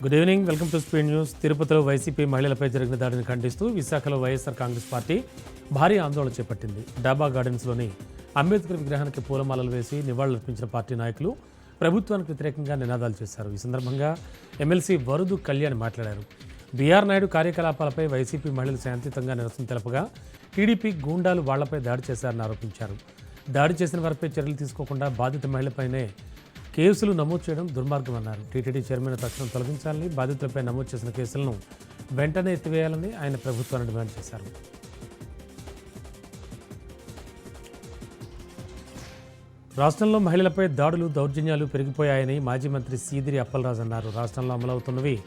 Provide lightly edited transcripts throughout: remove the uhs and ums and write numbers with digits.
Good evening, welcome to speed news. తిరుపతిలో YCP మహిళలపై జరిగిన దాడిని ఖండిస్తూ విశాఖలో వైఎస్ఆర్ కాంగ్రెస్ పార్టీ భారీ ఆందోళన చేపట్టింది. డాబా గార్డెన్స్లోని అంబేద్కర్ విగ్రహానికి పూలమాలలు వేసి నివాళులర్పించిన పార్టీ నాయకులు ప్రభుత్వానికి వ్యతిరేకంగా నినాదాలు చేశారు. ఈ సందర్భంగా ఎమ్మెల్సీ వరుదు కళ్యాణ్ మాట్లాడారు. బీఆర్ నాయుడు కార్యకలాపాలపై వైసీపీ మహిళలు శాంతియుతంగా నిరసన తెలపగా టీడీపీ గూండాలు వాళ్లపై దాడి చేశారని ఆరోపించారు. దాడి చేసిన వారిపై చర్యలు తీసుకోకుండా బాధిత మహిళపైనే కేసులు నమోదు చేయడం దుర్మార్గమన్నారు. టీటీడీ చైర్మన్ తక్షణం తొలగించాలని, బాధితులపై నమోదు చేసిన కేసులను వెంటనే ఎత్తివేయాలని ఆయన ప్రభుత్వాన్ని డిమాండ్ చేశారు. రాష్ట్రంలో మహిళలపై దాడులు, దౌర్జన్యాలు పెరిగిపోయాయని మాజీ మంత్రి సీదిరి అప్పలరాజు అన్నారు. రాష్ట్రంలో అమలవుతున్నవి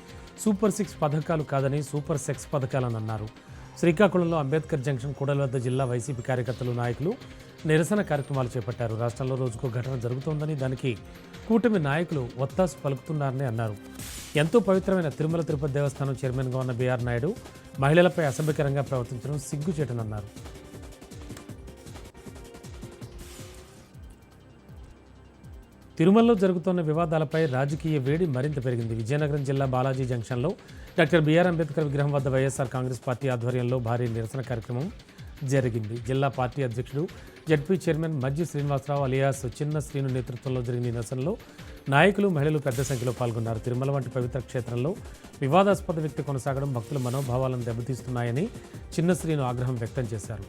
సూపర్ 6 పథకాలు కాదని సూపర్ సెక్స్ పథకాలని అన్నారు. శ్రీకాకుళంలో అంబేద్కర్ జంక్షన్ కూడల వద్ద జిల్లా వైసీపీ కార్యకర్తలు, నాయకులు నిరసన కార్యక్రమాలు చేపట్టారు. రాష్ట్రంలో రోజుకో ఘటన జరుగుతోందని, దానికి కూటమి నాయకులు ఒత్తాసు పలుకుతున్నారని అన్నారు. ఎంతో పవిత్రమైన తిరుమల తిరుపతి దేవస్థానం చైర్మన్గా ఉన్న బీఆర్ నాయుడు మహిళలపై అసభ్యకరంగా ప్రవర్తించడం సిగ్గుచేటనన్నారు. తిరుమలలో జరుగుతున్న వివాదాలపై రాజకీయ వేడి మరింత పెరిగింది. విజయనగరం జిల్లా బాలాజీ జంక్షన్లో డాక్టర్ బీఆర్ అంబేద్కర్ విగ్రహం వద్ద వైఎస్ఆర్ కాంగ్రెస్ పార్టీ ఆధ్వర్యంలో భారీ నిరసన కార్యక్రమం జరిగింది. జిల్లా పార్టీ అధ్యక్షుడు, జడ్పీ చైర్మన్ మజ్జి శ్రీనివాసరావు అలియాస్ చిన్న శ్రీను నేతృత్వంలో జరిగిన ఈ నిరసనలో నాయకులు, మహిళలు పెద్ద సంఖ్యలో పాల్గొన్నారు. తిరుమల వంటి పవిత్ర క్షేత్రంలో వివాదాస్పద వ్యక్తి కొనసాగడం భక్తుల మనోభావాలను దెబ్బతీస్తున్నాయని చిన్న శ్రీను ఆగ్రహం వ్యక్తం చేశారు.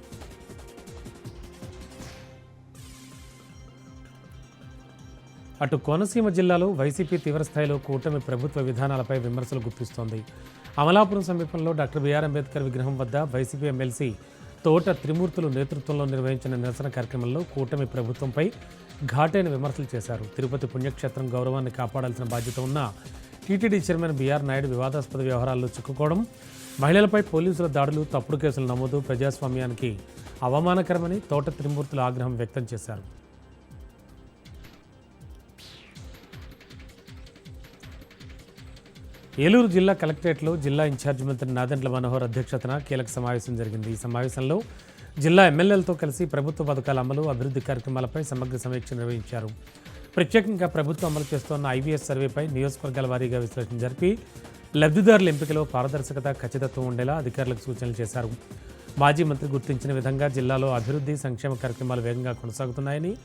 అటు కోనసీమ జిల్లాలో వైసీపీ తీవ్రస్థాయిలో కూటమి ప్రభుత్వ విధానాలపై విమర్శలు గుప్పిస్తోంది. అమలాపురం సమీపంలో డాక్టర్ బీఆర్ అంబేద్కర్ విగ్రహం వద్ద వైసీపీ ఎమ్మెల్సీ తోట త్రిమూర్తులు నేతృత్వంలో నిర్వహించిన నిరసన కార్యక్రమంలో కూటమి ప్రభుత్వంపై ఘాటైన విమర్శలు చేశారు. తిరుపతి పుణ్యక్షేత్రం గౌరవాన్ని కాపాడాల్సిన బాధ్యత ఉన్న టీటీడీ చైర్మన్ బీఆర్ నాయుడు వివాదాస్పద వ్యవహారాల్లో చిక్కుకోవడం, మహిళలపై పోలీసుల దాడులు, తప్పుడు కేసుల నమోదు ప్రజాస్వామ్యానికి అవమానకరమని తోట త్రిమూర్తులు ఆగ్రహం వ్యక్తం చేశారు. ఏలూరు జిల్లా కలెక్టరేట్లో జిల్లా ఇన్ఛార్జి మంత్రి నాదెండ్ల మనోహర్ అధ్యక్షతన కీలక సమావేశం జరిగింది. ఈ సమావేశంలో జిల్లా ఎమ్మెల్యేలతో కలిసి ప్రభుత్వ పథకాల అమలు, అభివృద్ధి కార్యక్రమాలపై సమగ్ర సమీక్ష నిర్వహించారు. ప్రత్యేకంగా ప్రభుత్వం అమలు చేస్తున్న ఐవీఎస్ సర్వేపై నియోజకవర్గాల వారీగా విశ్లేషణ జరిపి లబ్ధిదారుల ఎంపికలో పారదర్శకత, ఖచ్చితత్వం ఉండేలా అధికారులకు సూచనలు చేశారు. మాజీ మంత్రి గుర్తించిన విధంగా జిల్లాలో అభివృద్ధి, సంక్షేమ కార్యక్రమాలు వేగంగా కొనసాగుతున్నాయని,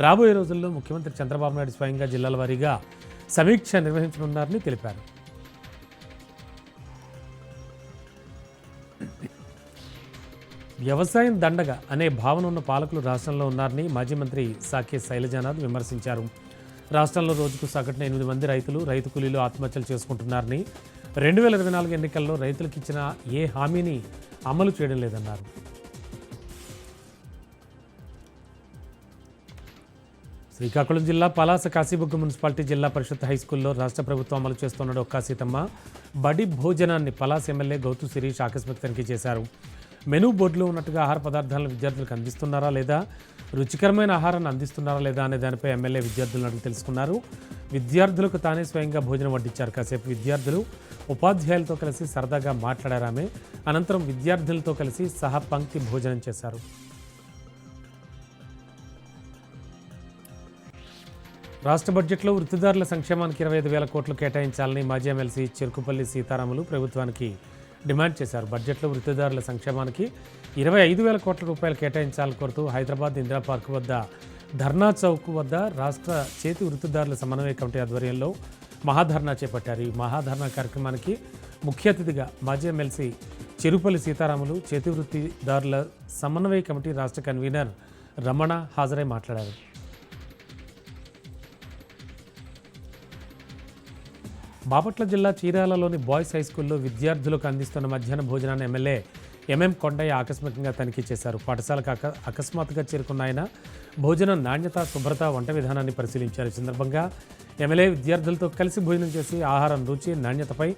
రాబోయే రోజుల్లో ముఖ్యమంత్రి చంద్రబాబు నాయుడు స్వయంగా జిల్లాల వారీగా సమీక్ష నిర్వహించనున్నారని తెలిపారు. వ్యవసాయం దండగ అనే భావన ఉన్న పాలకులు రాష్ట్రంలో ఉన్నారని మాజీ మంత్రి సాకే శైలజానాథ్ విమర్శించారు. రాష్ట్రంలో రోజుకు సగటున 8 మంది రైతు కూలీలు ఆత్మహత్యలు చేసుకుంటున్నారని, 2024 ఎన్నికల్లో రైతులకు ఇచ్చిన ఏ హామీని అమలు చేయడం లేదన్నారు. శ్రీకాకుళం జిల్లా పలాస కాశీబుగ్గ మున్సిపాలిటీ జిల్లా పరిషత్ హైస్కూల్లో రాష్ట్ర ప్రభుత్వం అమలు చేస్తున్న డొక్కా సీతమ్మ బడి భోజనాన్ని పలాస ఎమ్మెల్యే గౌతు శిరీష్ ఆకస్మిక తనిఖీ చేశారు. మెనూ బోర్డులో ఉన్నట్టుగా ఆహార పదార్థాలను విద్యార్థులకు అందిస్తున్నారా లేదా, రుచికరమైన ఆహారాన్ని అందిస్తున్నారా లేదా అనే దానిపై ఎమ్మెల్యే విద్యార్థులను అడిగి తెలుసుకున్నారు. విద్యార్థులకు తానే స్వయంగా భోజనం వడ్డించారు. కాసేపు విద్యార్థులు, ఉపాధ్యాయులతో కలిసి సరదాగా మాట్లాడారు ఆమె. అనంతరం విద్యార్థులతో కలిసి సహపంక్తి భోజనం చేశారు. రాష్ట్ర బడ్జెట్లో వృత్తిదారుల సంక్షేమానికి 25,000 కోట్లు కేటాయించాలని మాజీ ఎమ్మెల్సీ చెరుకుపల్లి సీతారాములు ప్రభుత్వానికి డిమాండ్ చేశారు. బడ్జెట్లో వృత్తిదారుల సంక్షేమానికి 25,000 కోట్ల రూపాయలు కేటాయించాలని కోరుతూ హైదరాబాద్ ఇందిరా పార్క్ వద్ద ధర్నా చౌక్ వద్ద రాష్ట్ర చేతి వృత్తిదారుల సమన్వయ కమిటీ ఆధ్వర్యంలో మహాధర్నా చేపట్టారు. ఈ మహాధర్నా కార్యక్రమానికి ముఖ్య అతిథిగా మాజీ ఎమ్మెల్సీ చెరుపల్లి సీతారాములు, చేతి వృత్తిదారుల సమన్వయ కమిటీ రాష్ట్ర కన్వీనర్ రమణ హాజరై మాట్లాడారు. బాపట్ల జిల్లా చీరాలలోని బాయ్స్ హైస్కూల్లో విద్యార్థులకు అందిస్తున్న మధ్యాహ్న భోజనాన్ని ఎమ్మెల్యే ఎంఎం కొండయ్య ఆకస్మికంగా తనిఖీ చేశారు. పాఠశాలకు అకస్మాత్తుగా చేరుకున్న ఆయన భోజనం నాణ్యత, శుభ్రత, వంట విధానాన్ని పరిశీలించారు. ఈ సందర్భంగా ఎమ్మెల్యే విద్యార్థులతో కలిసి భోజనం చేసి ఆహారం రుచి, నాణ్యతపై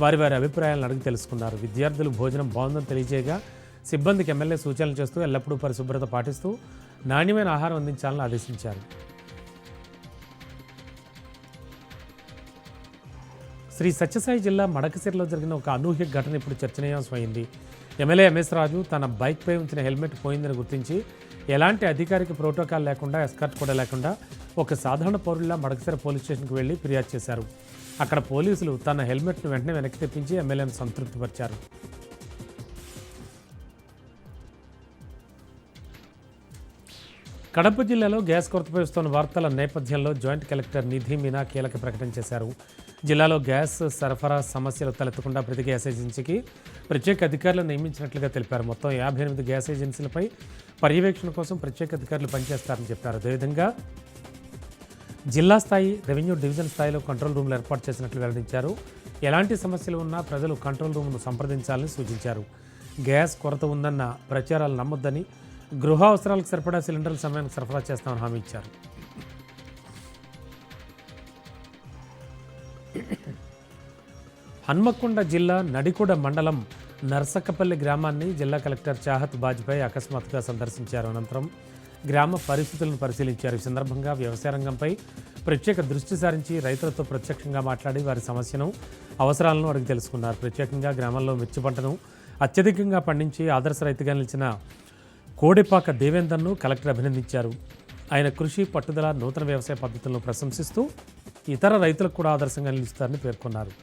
వారి అభిప్రాయాలను అడిగి తెలుసుకున్నారు. విద్యార్థులు భోజనం బాగుందని తెలియజేయగా సిబ్బందికి ఎమ్మెల్యే సూచనలు చేస్తూ ఎల్లప్పుడూ పరిశుభ్రత పాటిస్తూ నాణ్యమైన ఆహారం అందించాలని ఆదేశించారు. శ్రీ సత్యసాయి జిల్లా మడకసిరలో జరిగిన ఒక అనూహ్య ఘటన ఇప్పుడు చర్చనీయాంశమైంది. ఎమ్మెల్యే ఎంఎస్ రాజు తన బైక్పై ఉంచిన హెల్మెట్ పోయిందని గుర్తించి ఎలాంటి అధికారిక ప్రోటోకాల్ లేకుండా, ఎస్కార్ట్ కూడా లేకుండా ఒక సాధారణ పౌరులా మడకసిర పోలీస్ స్టేషన్కి వెళ్లి ఫిర్యాదు చేశారు. అక్కడ పోలీసులు తన హెల్మెట్ను వెంటనే వెనక్కి తెప్పించి ఎమ్మెల్యేను సంతృప్తిపరిచారు. కడప జిల్లాలో గ్యాస్ కొరతపై వస్తున్న వార్తల నేపథ్యంలో జాయింట్ కలెక్టర్ నిధి మీనా కీలక ప్రకటన చేశారు. జిల్లాలో గ్యాస్ సరఫరా సమస్యలు తలెత్తకుండా ప్రతి గ్యాస్ ఏజెన్సీకి ప్రత్యేక అధికారులను నియమించినట్లుగా తెలిపారు. మొత్తం 58 గ్యాస్ ఏజెన్సీలపై పర్యవేక్షణ కోసం ప్రత్యేక అధికారులు పనిచేస్తారని చెప్పారు. అదేవిధంగా జిల్లా స్థాయి, రెవెన్యూ డివిజన్ స్థాయిలో కంట్రోల్ రూమ్లు ఏర్పాటు చేసినట్లు వెల్లడించారు. ఎలాంటి సమస్యలు ఉన్నా ప్రజలు కంట్రోల్ రూమ్ను సంప్రదించాలని సూచించారు. గ్యాస్ కొరత ఉందన్న ప్రచారాలు నమ్మొద్దని, గృహ అవసరాలకు సరిపడా సిలిండర్ల సమయానికి సరఫరా చేస్తామని హామీ ఇచ్చారు. హన్మకొండ జిల్లా నడికూడ మండలం నర్సకపల్లి గ్రామాన్ని జిల్లా కలెక్టర్ చాహత్ బాజ్పేయి అకస్మాత్తుగా సందర్శించారు. అనంతరం గ్రామ పరిస్థితులను పరిశీలించారు. ఈ సందర్భంగా వ్యవసాయ రంగంపై ప్రత్యేక దృష్టి సారించి రైతులతో ప్రత్యక్షంగా మాట్లాడి వారి సమస్యను, అవసరాలను అడిగి తెలుసుకున్నారు. ప్రత్యేకంగా గ్రామంలో మిర్చి పంటను అత్యధికంగా పండించి ఆదర్శ రైతుగా నిలిచిన కోడెపాక దేవేందర్ను కలెక్టర్ అభినందించారు. ఆయన కృషి, పట్టుదల, నూతన వ్యవసాయ పద్ధతులను ప్రశంసిస్తూ ఇతర రైతులకు కూడా ఆదర్శంగా నిలుస్తారని పేర్కొన్నారు.